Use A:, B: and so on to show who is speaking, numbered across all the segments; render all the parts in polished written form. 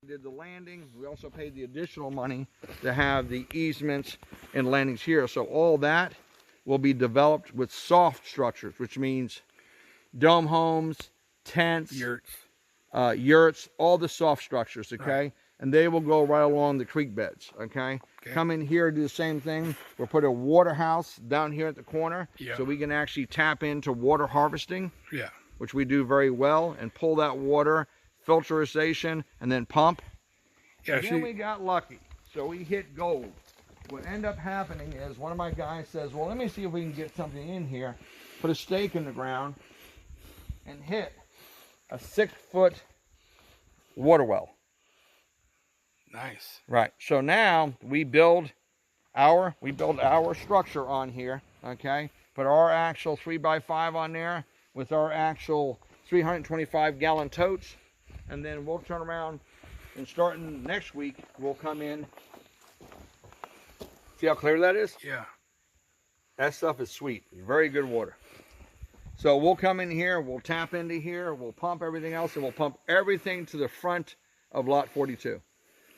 A: We did the landing. We also paid the additional money to have the easements and landings here. So all that will be developed with soft structures, which means dome homes, tents, yurts, all the soft structures, okay? Right. And they will go right along the creek beds, okay? Come in here, do the same thing. We'll put a water house down here at the corner, so we can actually tap into water harvesting, which we do very well, and pull that water, filterization, and then pump. Then we got lucky, so we hit gold. What ended up happening is one of my guys says, well, let me see if we can get something in here, put a stake in the ground, and hit a 6-foot water well.
B: Nice.
A: Right. So now we build our structure on here, okay? Put our actual 3x5 on there with our actual 325-gallon totes, and then we'll turn around and starting next week, we'll come in. See how clear that is?
B: Yeah.
A: That stuff is sweet. Very good water. So we'll come in here, we'll tap into here, we'll pump everything else, and we'll pump everything to the front of lot 42.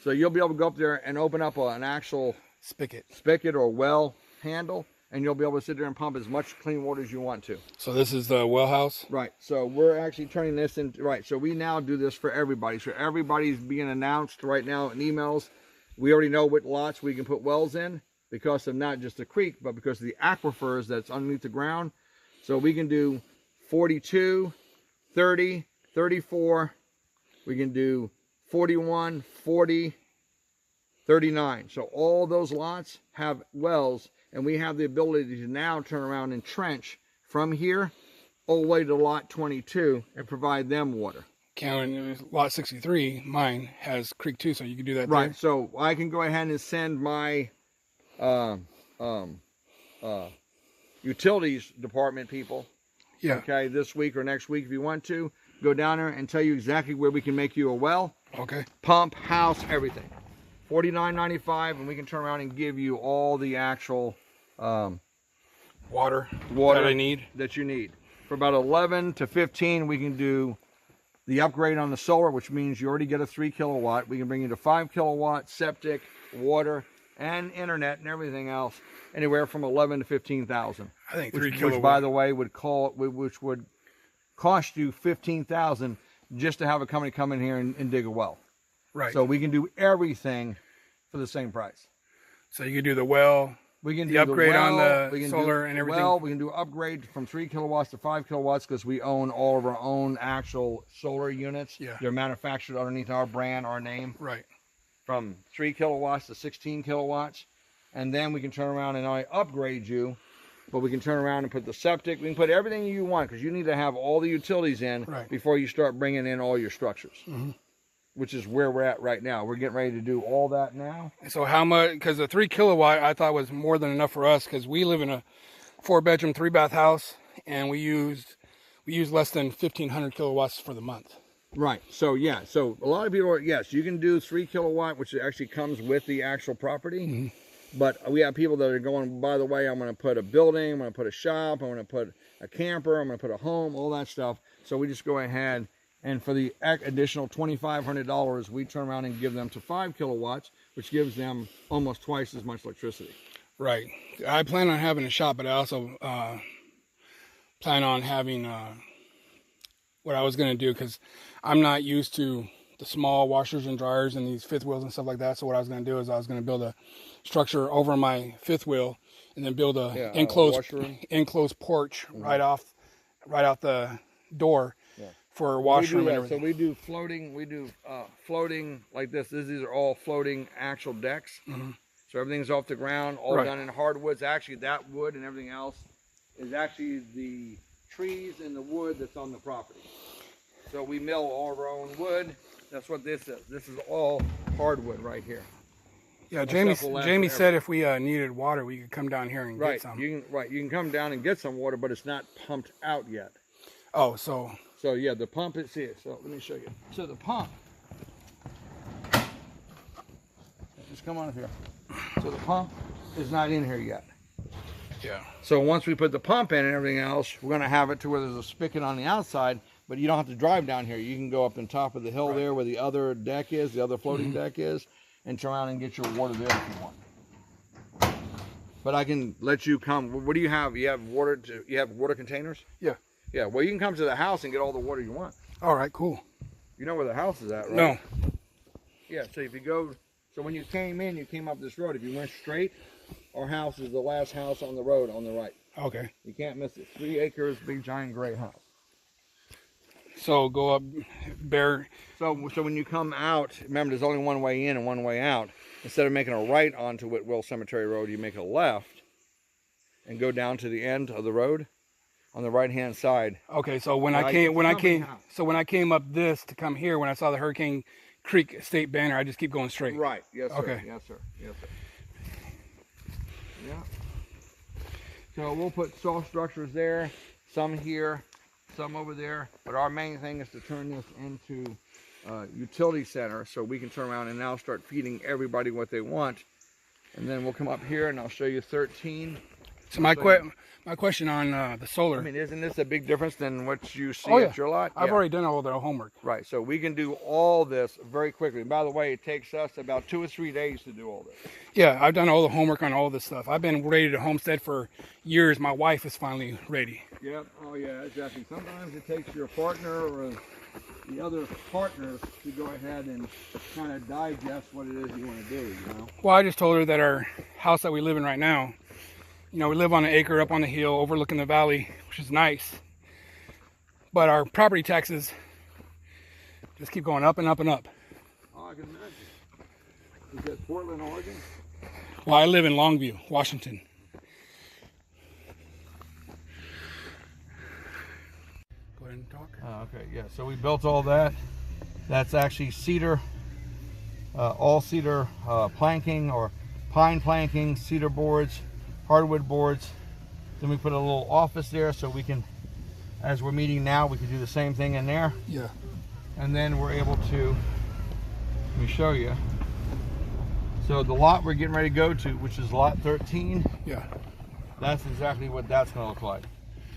A: So you'll be able to go up there and open up an actual spigot or well handle, and you'll be able to sit there and pump as much clean water as you want to.
B: So this is the well house?
A: Right. So we're actually turning this into, right, so we now do this for everybody. So everybody's being announced right now in emails. We already know what lots we can put wells in because of not just the creek, but because of the aquifers that's underneath the ground. So we can do 42, 30, 34, we can do 41, 40, 39. So all those lots have wells, and we have the ability to now turn around and trench from here all the way to lot 22 and provide them water.
B: Lot 63, mine, has creek too, so you can do that
A: right
B: there.
A: So I can go ahead and send my utilities department people, okay, this week or next week if you want to, go down there and tell you exactly where we can make you a well, pump, house, everything. $49.95, and we can turn around and give you all the actual
B: water that
A: you need. For about 11 to 15, we can do the upgrade on the solar, which means you already get a 3 kilowatt. We can bring you to 5 kilowatt septic, water, and internet and everything else, anywhere from 11 to 15,000.
B: I think 3 kilowatt.
A: Which, by the way, would cost you 15,000 just to have a company come in here and dig a well.
B: Right.
A: So we can do everything for the same price.
B: So you can do the well,
A: we can
B: the
A: do
B: upgrade
A: the well,
B: on the solar and everything.
A: Well, we can do upgrade from 3 kilowatts to 5 kilowatts because we own all of our own actual solar units. They're manufactured underneath our brand, our name.
B: Right.
A: From 3 kilowatts to 16 kilowatts. And then we can turn around and I upgrade you, but we can turn around and put the septic. We can put everything you want because you need to have all the utilities in before you start bringing in all your structures. Which is where we're at right now. We're getting ready to do all that now.
B: So how much, because the 3 kilowatt I thought was more than enough for us because we live in a 4-bedroom, 3-bath house and we use less than 1,500 kilowatts for the month.
A: Right. So yeah. So a lot of people are, yes, you can do 3 kilowatt, which actually comes with the actual property. But we have people that are going, by the way, I'm going to put a building, I'm going to put a shop, I'm going to put a camper, I'm going to put a home, all that stuff. So we just go ahead and for the additional $2,500, we turn around and give them to 5 kilowatts, which gives them almost twice as much electricity.
B: Right. I plan on having a shop, but I also plan on having what I was going to do because I'm not used to the small washers and dryers and these fifth wheels and stuff like that. So what I was going to do is I was going to build a structure over my fifth wheel and then build a enclosed porch right out the door for washroom and everything.
A: So we do floating like this. These are all floating actual decks. So everything's off the ground, all done in hardwoods. Actually, that wood and everything else is actually the trees and the wood that's on the property. So we mill all of our own wood. That's what this is. This is all hardwood right here.
B: Yeah, Jamie said if we needed water, we could come down here and get some.
A: You can come down and get some water, but it's not pumped out yet.
B: Oh, so
A: yeah, the pump is here. So let me show you. So the pump, just come on up here. So the pump is not in here yet.
B: Yeah.
A: So once we put the pump in and everything else, we're going to have it to where there's a spigot on the outside but you don't have to drive down here. You can go up on top of the hill there where the other deck is, the other floating deck is, and turn around and get your water there if you want. But I can let you come. What do you have? You have water. You have water containers?
B: Yeah.
A: Yeah. Well, you can come to the house and get all the water you want.
B: All right, cool.
A: You know where the house is at, right?
B: No.
A: Yeah. So if you go, so when you came in, you came up this road. If you went straight, our house is the last house on the road on the right.
B: Okay.
A: You can't miss it. 3 acres, big giant gray house.
B: So go up bare.
A: So when you come out, remember there's only one way in and one way out. Instead of making a right onto Whitwell Cemetery Road, you make a left and go down to the end of the road on the right-hand side.
B: Okay, so when I came up this to come here, when I saw the Hurricane Creek State banner, I just keep going straight.
A: Right. Yes, sir.
B: Okay.
A: Yes, sir. Yes, sir. Yeah. So we'll put soft structures there, some here, some over there. But our main thing is to turn this into utility center so we can turn around and now start feeding everybody what they want. And then we'll come up here and I'll show you 13.
B: So my question on the solar.
A: I mean, isn't this a big difference than what you see
B: Oh, yeah.
A: at your lot?
B: I've
A: Yeah.
B: already done all the homework.
A: Right, so we can do all this very quickly. And by the way, it takes us about 2 or 3 days to do all this.
B: Yeah, I've done all the homework on all this stuff. I've been ready to homestead for years. My wife is finally ready.
A: Yep, oh yeah, exactly. Sometimes it takes your partner or the other partners to go ahead and kind of digest what it is you want to do, you know?
B: Well, I just told her that our house that we live in right now, you know, we live on an acre up on the hill overlooking the valley, which is nice. But our property taxes just keep going up and up and up.
A: Oh, I can imagine. Is that Portland, Oregon?
B: Well, I live in Longview, Washington. Go ahead and talk.
A: Okay, yeah, so we built all that. That's actually cedar, all cedar planking or pine planking, cedar boards, hardwood boards. Then we put a little office there so we can, as we're meeting now, we can do the same thing in there.
B: Yeah.
A: And then we're able to, let me show you. So the lot we're getting ready to go to, which is lot 13,
B: Yeah.
A: that's exactly what that's gonna look like.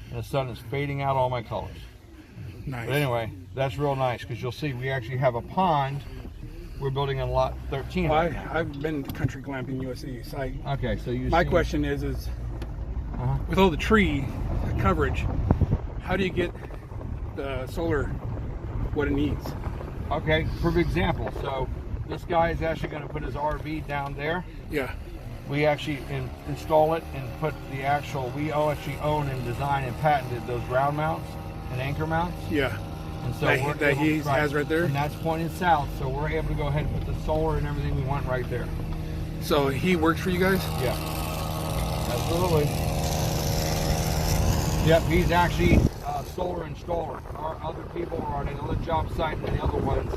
A: And the sun is fading out all my colors.
B: Nice.
A: But anyway, that's real nice because you'll see we actually have a pond. We're building on lot 13.
B: Well, I've been to Country Glamping USA site.
A: Okay, so you
B: My
A: see-
B: question is with all the tree coverage, how do you get the solar what it needs?
A: Okay, perfect example. So this guy is actually going to put his RV down there.
B: Yeah.
A: We actually install it and put the actual, we actually own and design and patented those ground mounts and anchor mounts.
B: Yeah.
A: And so
B: That
A: we're
B: that
A: able-
B: he has right there?
A: And that's pointed south, so we're able to go ahead and put the solar and everything we want right there.
B: So he works for you guys?
A: Yeah, absolutely. Yep, he's actually a solar installer. Our other people are on another job site, and the other ones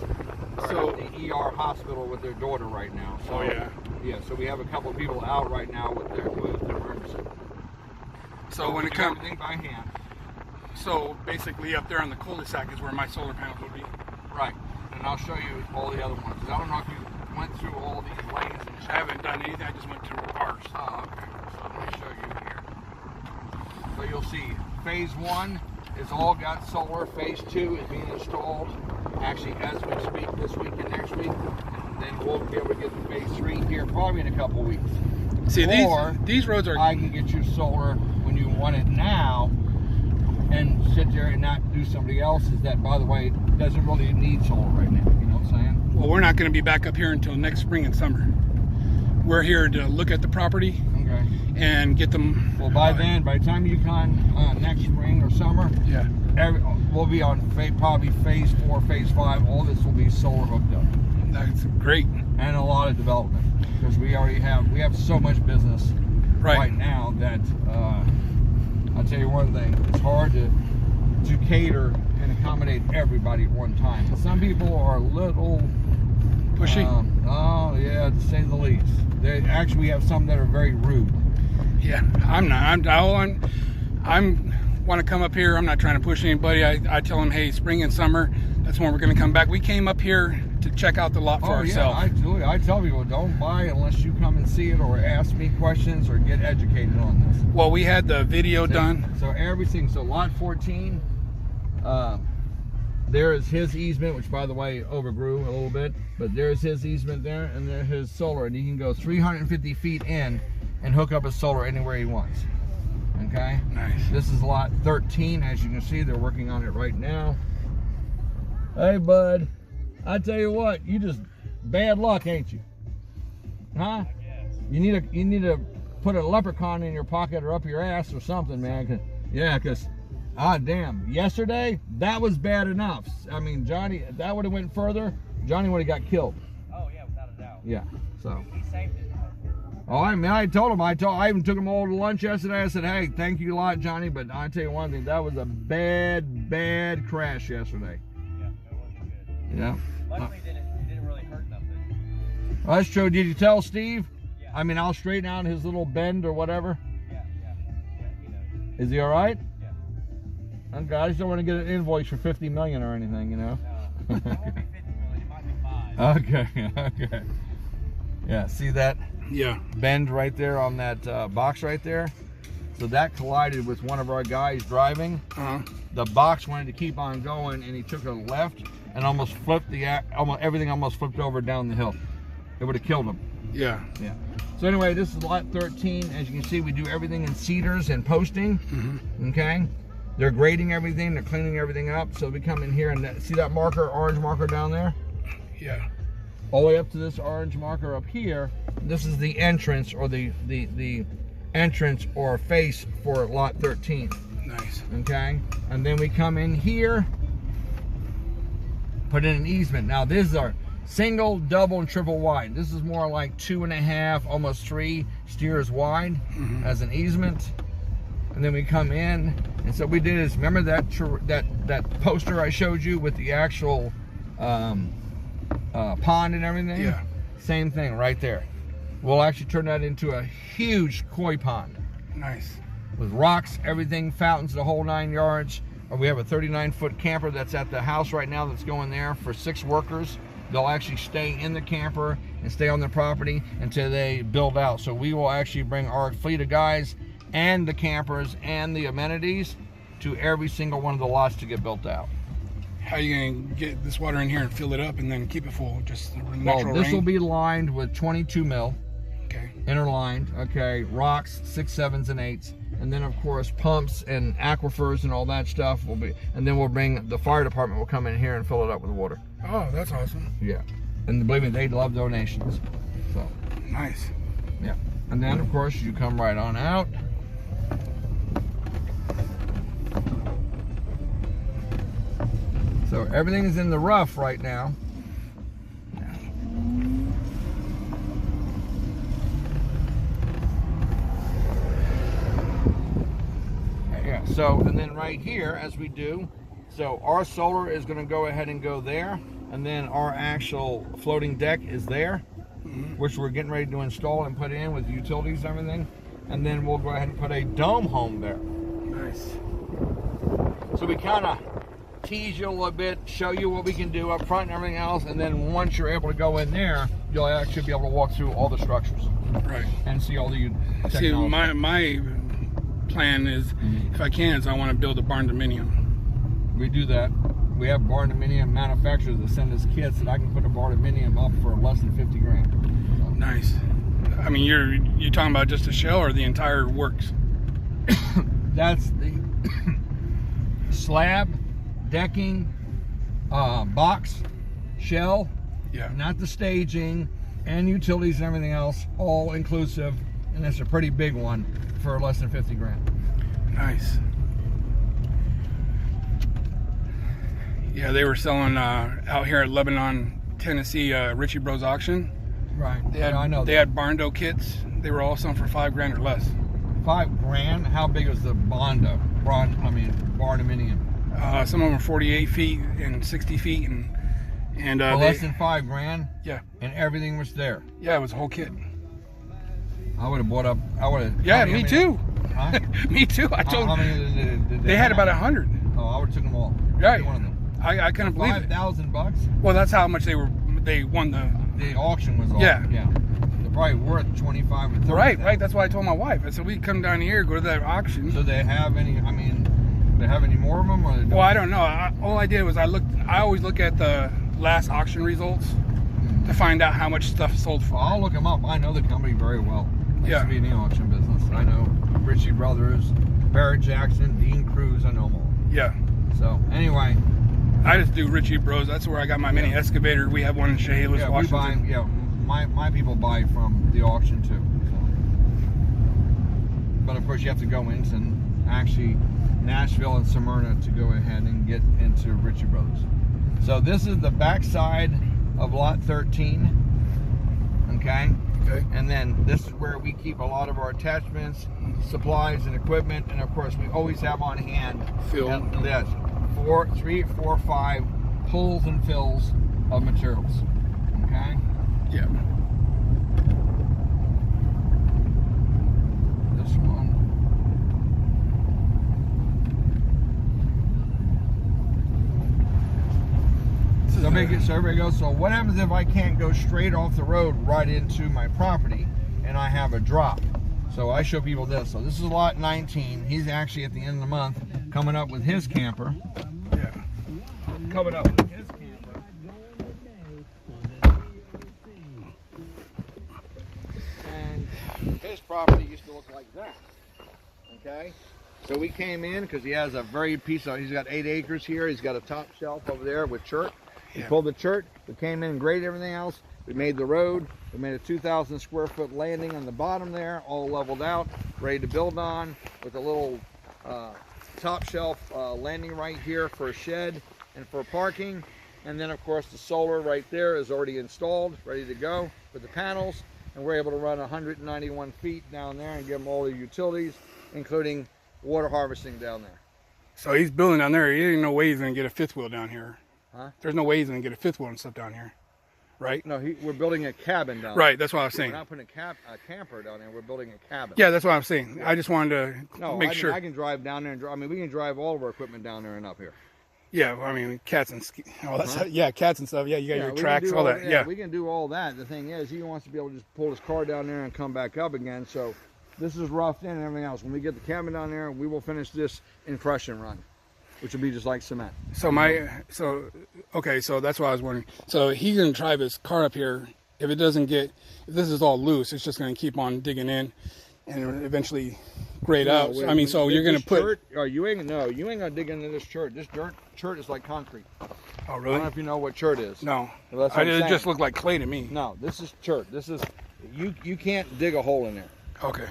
A: are
B: So-
A: at the ER hospital with their daughter right now. So,
B: Oh, yeah.
A: Yeah, so we have a couple of people out right now with their emergency.
B: So when
A: we
B: it
A: do
B: comes,
A: everything by hand.
B: so basically up there on the cul-de-sac is where my solar panels would be.
A: Right, and I'll show you all the other ones. 'Cause I don't know if you went through all these lanes and
B: I haven't done anything. I just went to ours.
A: Oh, okay. So let me show you here. So you'll see phase 1 is all got solar. Phase 2 is being installed actually as we speak this week and next week. And then we'll be able to get to phase 3 here probably in a couple weeks.
B: See,
A: Or
B: these roads are.
A: I can get you solar when you want it now and sit there and not do somebody else's that, by the way, doesn't really need solar right now. You know what I'm saying?
B: Well, we're not going to be back up here until next spring and summer. We're here to look at the property
A: Okay.
B: and get them.
A: Well, by then, by the time you come next spring or summer,
B: Yeah.
A: we'll be on probably phase 4, phase 5. All this will be solar hooked up,
B: That's great.
A: and a lot of development because we have so much business right now that I'll tell you one thing: it's hard to cater and accommodate everybody at one time. Some people are a little
B: Pushy.
A: Oh yeah, to say the least. We have some that are very rude.
B: Yeah, I'm not. I'm want to come up here. I'm not trying to push anybody. I tell them, hey, spring and summer, that's when we're going to come back. We came up here to check out the lot for ourselves.
A: I tell people don't buy unless you come and see it or ask me questions or get educated on this.
B: Well, we had the video done.
A: So everything. So lot 14. there is his easement, which by the way overgrew a little bit, but there's his easement there, and there's his solar, and he can go 350 feet in and hook up his solar anywhere he wants. Okay?
B: Nice.
A: This is lot 13. As you can see, they're working on it right now. Hey, bud, I tell you what, you just bad luck, ain't you? Huh? You need to put a leprechaun in your pocket or up your ass or something, man. Yeah, because, damn, yesterday, that was bad enough. I mean, Johnny, if that would have went further, Johnny would have got killed.
C: Oh, yeah, without a doubt.
A: Yeah, so.
C: He saved it.
A: Oh, I mean, I told him, I even took him all to lunch yesterday. I said, hey, thank you a lot, Johnny, but I tell you one thing, that was a bad crash yesterday.
C: Yeah, it wasn't good.
A: Yeah.
C: Luckily, it didn't really hurt nothing.
A: Well, that's true. Did you tell Steve?
C: Yeah.
A: I mean, I'll straighten out his little bend or whatever.
C: Yeah, he knows.
A: Is he all right?
C: Yeah.
A: Okay, I just don't want to get an invoice for 50 million or anything, you know?
C: No, it won't be 50 million. It might be 5.
A: Okay. Yeah, see that
B: Yeah.
A: bend right there on that box right there? So that collided with one of our guys driving. The box wanted to keep on going, and he took a left and almost flipped everything almost flipped over down the hill. It would have killed him.
B: Yeah.
A: Yeah. So anyway, this is lot 13. As you can see, we do everything in cedars and posting. Okay. They're grading everything. They're cleaning everything up. So we come in here and see that marker, orange marker down there?
B: Yeah.
A: All the way up to this orange marker up here. This is the entrance or the entrance or face for lot 13.
B: Nice.
A: Okay. And then we come in here, put in an easement. Now this is our single, double, and triple wide. This is more like 2.5, almost 3 steers wide as an easement. And then we come in, and so we did is, remember that poster I showed you with the actual pond and everything?
B: Yeah.
A: Same thing right there. We'll actually turn that into a huge koi pond
B: Nice.
A: with rocks, everything, fountains, the whole 9 yards. We have a 39-foot camper that's at the house right now that's going there for 6 workers. They'll actually stay in the camper and stay on the property until they build out. So we will actually bring our fleet of guys and the campers and the amenities to every single one of the lots to get built out.
B: How are you gonna get this water in here and fill it up and then keep it full? Just natural
A: Well, this will
B: rain?
A: be lined with 22 mil,
B: Okay.
A: interlined, okay, rocks, 6, 7s, and 8s. And then of course pumps and aquifers and all that stuff will be, and then we'll bring, the fire department will come in here and fill it up with water.
B: Oh, that's awesome.
A: Yeah. And believe me, they love donations. So,
B: Nice.
A: yeah. And then of course you come right on out. So everything is in the rough right now. Yeah, so, and then right here, as we do, so our solar is going to go ahead and go there, and then our actual floating deck is there, which we're getting ready to install and put in with utilities and everything, and then we'll go ahead and put a dome home there.
B: Nice.
A: So we kind of tease you a little bit, show you what we can do up front and everything else, and then once you're able to go in there, you'll actually be able to walk through all the structures
B: Right.
A: and see all the technology.
B: See, my plan is, if I can, is I want to build a barn dominium.
A: We do that. We have barn dominium manufacturers that send us kits that I can put a barn dominium up for less than 50 grand. So,
B: Nice. I mean, you're talking about just a shell or the entire works?
A: that's the slab, decking, box, shell,
B: Yeah.
A: not the staging, and utilities and everything else, all inclusive, and that's a pretty big one for less than 50 grand.
B: Nice. Yeah, they were selling out here at Lebanon, Tennessee, Richie Bros auction.
A: Right.
B: They had,
A: I know.
B: they had Barndo kits. They were all selling for $5 grand or less.
A: 5 grand. How big is the barn dominium?
B: Some of them were 48 feet and 60 feet, and
A: For less than 5 grand,
B: yeah,
A: and everything was there.
B: yeah, it was a whole kit.
A: I would have bought up. I would have.
B: Yeah, me too.
A: Huh?
B: Me too. I told.
A: How many did
B: They had
A: have?
B: about 100.
A: Oh, I would have took them all.
B: Right.
A: Every one of them.
B: I couldn't believe it.
A: $5,000.
B: Well, that's how much they won the.
A: The auction was all.
B: Yeah.
A: Yeah. They're probably worth 25 or 30.
B: Right. That's why I told my wife. I said we come down here, go to that auction.
A: So they have any? I mean, They have any more of them? Or they don't?
B: Well, I don't know. All I did was I always look at the last auction results to find out how much stuff sold for.
A: Well, I'll look them up. I know the company very well. I used to be in the auction business. I know Ritchie Brothers, Barrett Jackson, Dean Cruz, I know them all.
B: Yeah.
A: So anyway,
B: I just do Ritchie Bros. That's where I got my mini excavator. We have one in Chehalis,
A: yeah,
B: Washington.
A: we buy. Yeah, my people buy from the auction too. So. But of course, you have to go into actually Nashville and Smyrna to go ahead and get into Ritchie Brothers. So this is the backside of lot 13. Okay.
B: Okay.
A: And then this is where we keep a lot of our attachments, supplies, and equipment. And of course, we always have on hand this 3, 4, 5 pulls and fills of materials. Okay.
B: Yeah.
A: This one. So everybody goes, so what happens if I can't go straight off the road right into my property and I have a drop? So I show people this. So this is lot 19. He's actually at the end of the month coming up with his camper.
B: Yeah.
A: Coming up with his camper. And his property used to look like that. Okay? So we came in because he has a he's got 8 acres here. He's got a top shelf over there with chert. We pulled the chert, we came in and graded everything else. We made the road, we made a 2,000 square foot landing on the bottom there, all leveled out, ready to build on with a little top shelf landing right here for a shed and for parking. And then of course the solar right there is already installed, ready to go with the panels. And we're able to run 191 feet down there and give them all the utilities, including water harvesting down there.
B: So he's building down there. He ain't no way he's gonna get a fifth wheel down here.
A: Huh?
B: There's no way he's gonna get a fifth wheel and stuff down here, right?
A: No, we're building a cabin down there.
B: Right, that's what I was saying.
A: We're not putting a camper down there. We're building a cabin.
B: Yeah, that's what I'm saying. I just wanted to make sure.
A: I can drive down there and we can drive all of our equipment down there and up here.
B: Yeah, I mean cats and cats and stuff. Yeah, you got your tracks, all that. Yeah,
A: we can do all that. The thing is, he wants to be able to just pull his car down there and come back up again. So this is roughed in and everything else. When we get the cabin down there, we will finish this in crush and run, which will be just like cement.
B: So so that's what I was wondering. So he's gonna drive his car up here. If this is all loose, it's just gonna keep on digging in and eventually grade out. I mean, so you're gonna put.
A: You ain't gonna dig into this chert. This chert is like concrete.
B: Oh
A: I
B: really?
A: don't know if you know what chert is.
B: No.
A: Well, that's what I'm
B: It
A: saying.
B: just looked like clay to me.
A: No, this is chert. This is you can't dig a hole in there.
B: Okay.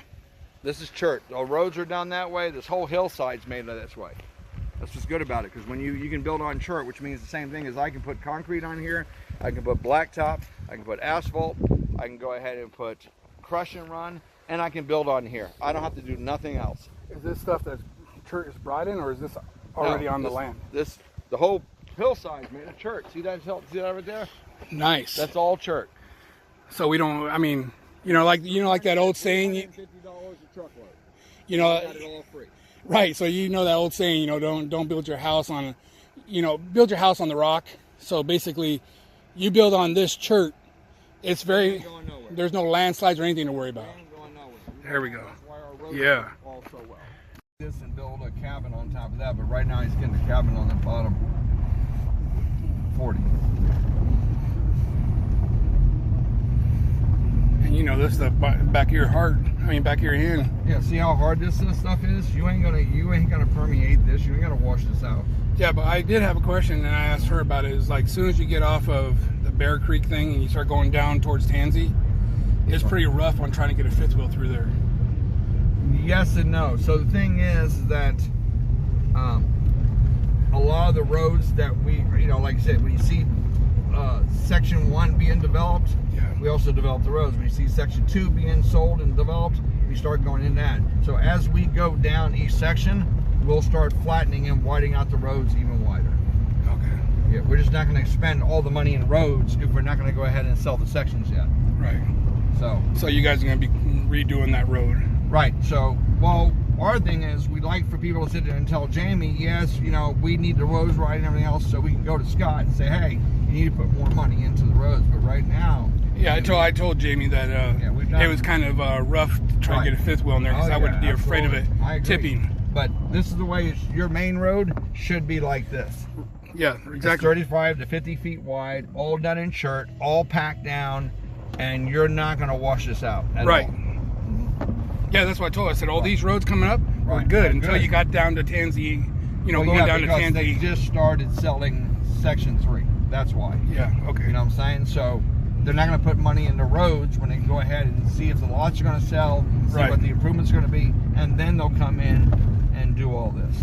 A: This is chert. The roads are down that way. This whole hillside's made this way. That's what's good about it, because when you can build on chert, which means the same thing as I can put concrete on here, I can put blacktop, I can put asphalt, I can go ahead and put crush and run, and I can build on here. I don't have to do nothing else.
B: Is this stuff that chert is brought in, or is this already on the land?
A: The whole hillside's made of chert. See that right there?
B: Nice.
A: That's all chert.
B: So we don't. I mean, like that old saying.
A: $50 a truckload.
B: You know.
A: I got it all free.
B: Right. So that old saying. Don't build your house on. Build your house on the rock. So basically, you build on this chert. It's very. There's no landslides or anything to worry about. There we go.
A: That's why our roads
B: Yeah.
A: all so well. This and build a cabin on top of that, but right now he's getting the cabin on the bottom 40.
B: And this is the back of your heart. Back of your hand.
A: Yeah, see how hard this stuff is? You ain't gonna permeate this. You ain't gonna wash this out.
B: Yeah, but I did have a question, and I asked her about it. Is like, as soon as you get off of the Bear Creek thing and you start going down towards Tansy, it's pretty rough on trying to get a fifth wheel through there.
A: Yes and no. So the thing is that a lot of the roads that we, like I said, when you see section 1 being developed, we also develop the roads. When you see section 2 being sold and developed, we start going in that. So as we go down each section, we'll start flattening and widening out the roads even wider.
B: Okay.
A: Yeah, we're just not going to spend all the money in roads if we're not going to go ahead and sell the sections yet.
B: Right.
A: So
B: you guys are going to be redoing that road.
A: Right. So, well, our thing is we'd like for people to sit there and tell Jamie, yes, we need the roads right and everything else, so we can go to Scott and say, hey, you need to put more money into the roads. But right now...
B: Yeah, I told Jamie that it was kind of rough to try to get a fifth wheel in there, because I would be afraid of it tipping.
A: But this is the way your main road should be like this.
B: Yeah,
A: It's
B: exactly.
A: 35 to 50 feet wide, all done in chert, all packed down, and you're not going to wash this out at
B: Right.
A: all.
B: Yeah, that's what I told her. I said all these roads coming up were
A: Right,
B: good
A: they're
B: until
A: good.
B: you got down to Tansy. You know,
A: Well,
B: going
A: yeah,
B: down to
A: because they
B: Tansy.
A: just started selling Section 3. That's why.
B: Yeah. Okay.
A: You know what I'm saying? So they're not going to put money into roads when they can go ahead and see if the lots are going to sell, see
B: Right.
A: what the improvements are going to be, and then they'll come in and do all this.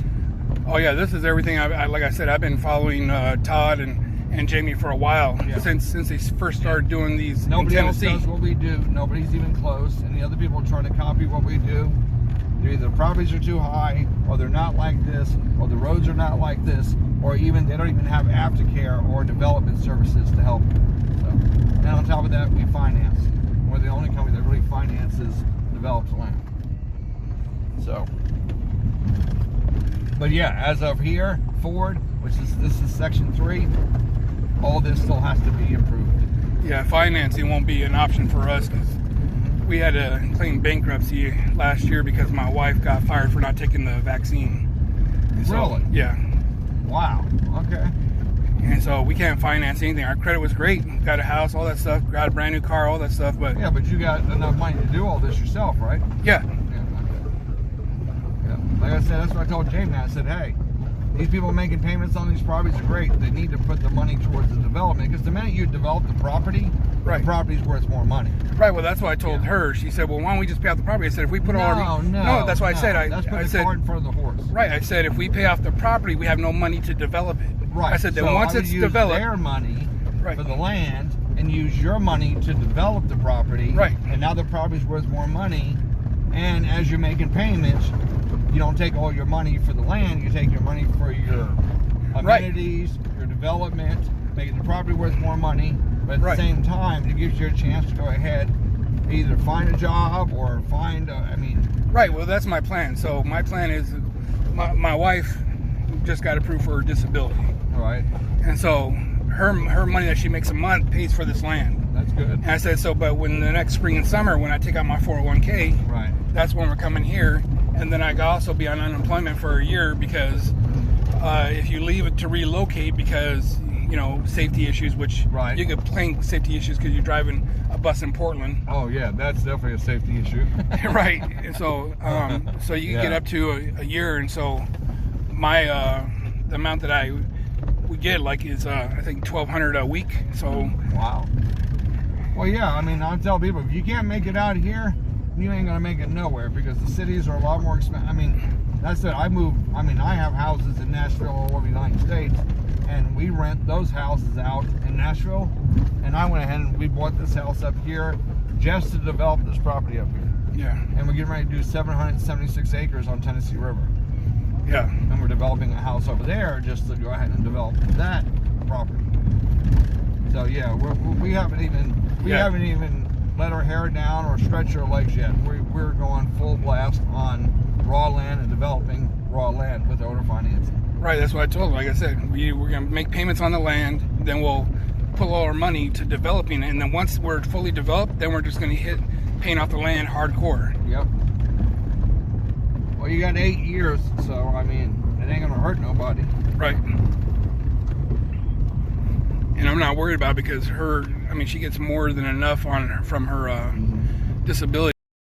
B: Oh yeah, this is everything. Like I said, I've been following Todd and Jamie for a while
A: Yeah.
B: since they first started doing these
A: Nobody
B: in
A: else
B: Tennessee.
A: does what we do. Nobody's even close. And the other people trying to copy what we do. They're either the properties are too high, or they're not like this, or the roads are not like this, or even they don't even have aftercare or development services to help. So, and on top of that, we finance. We're the only company that really finances developed land. So, but yeah, as of here, forward, this is Section 3, all this still has to be improved.
B: Yeah, financing won't be an option for us because we had to claim bankruptcy last year because my wife got fired for not taking the vaccine. So,
A: Really?
B: Yeah.
A: Wow. Okay.
B: And so we can't finance anything. Our credit was great. Got a house, all that stuff. Got a brand new car, all that stuff. But
A: Yeah, but you got enough money to do all this yourself, right?
B: yeah,
A: Yeah. Okay. Yeah. Like I said, that's what I told Jamie. I said, hey, these people making payments on these properties are great. They need to put the money towards the development because the minute you develop the property,
B: Right.
A: the property's worth more money.
B: right. Well, that's what I told her. She said, "Well, why don't we just pay off the property?" I said, "If we put all our that's why I said
A: That's putting
B: I
A: the
B: said
A: cart in front of the horse.
B: right. I said if we pay off the property, we have no money to develop it.
A: Right.
B: I said then
A: so
B: once
A: I would
B: it's
A: use
B: developed,
A: their money
B: Right.
A: for the land and use your money to develop the property.
B: Right.
A: And now the property's worth more money. And as you're making payments, you don't take all your money for the land. You take your money for your
B: Right.
A: amenities, your development, making the property worth more money. But at
B: Right.
A: the same time, it gives you a chance to go ahead, either find a job or find.
B: Right. Well, that's my plan. So my plan is, my wife just got approved for her disability,
A: All right.
B: and so her money that she makes a month pays for this land.
A: That's good.
B: And I said, so, but when the next spring and summer, when I take out my 401k,
A: Right.
B: that's when we're coming here, and then I could also be on unemployment for a year because if you leave it to relocate because safety issues, which
A: Right.
B: you get plain safety issues because you're driving a bus in Portland.
A: Oh yeah, that's definitely a safety issue.
B: Right. And so so you can get
A: Yeah.
B: up to a year, and so my the amount that we get is I think $1,200 a week. So
A: Wow. Well, yeah, I mean, I tell people, if you can't make it out here, you ain't gonna make it nowhere because the cities are a lot more expensive. I mean, that's it. I have houses in Nashville all over the United States, and we rent those houses out in Nashville. And I went ahead and we bought this house up here just to develop this property up here.
B: yeah,
A: And we're getting ready to do 776 acres on Tennessee River.
B: yeah,
A: And we're developing a house over there just to go ahead and develop that property. So yeah, we haven't even let our hair down or stretch our legs yet. We're going full blast on raw land and developing raw land with owner financing.
B: right. That's what I told them. Like I said, we're gonna make payments on the land, then we'll put all our money to developing it, and then once we're fully developed, then we're just gonna hit paying off the land hardcore.
A: Yep. Well, you got 8 years, so I mean, it ain't gonna hurt nobody.
B: Right. And I'm not worried about it because she gets more than enough from her disability.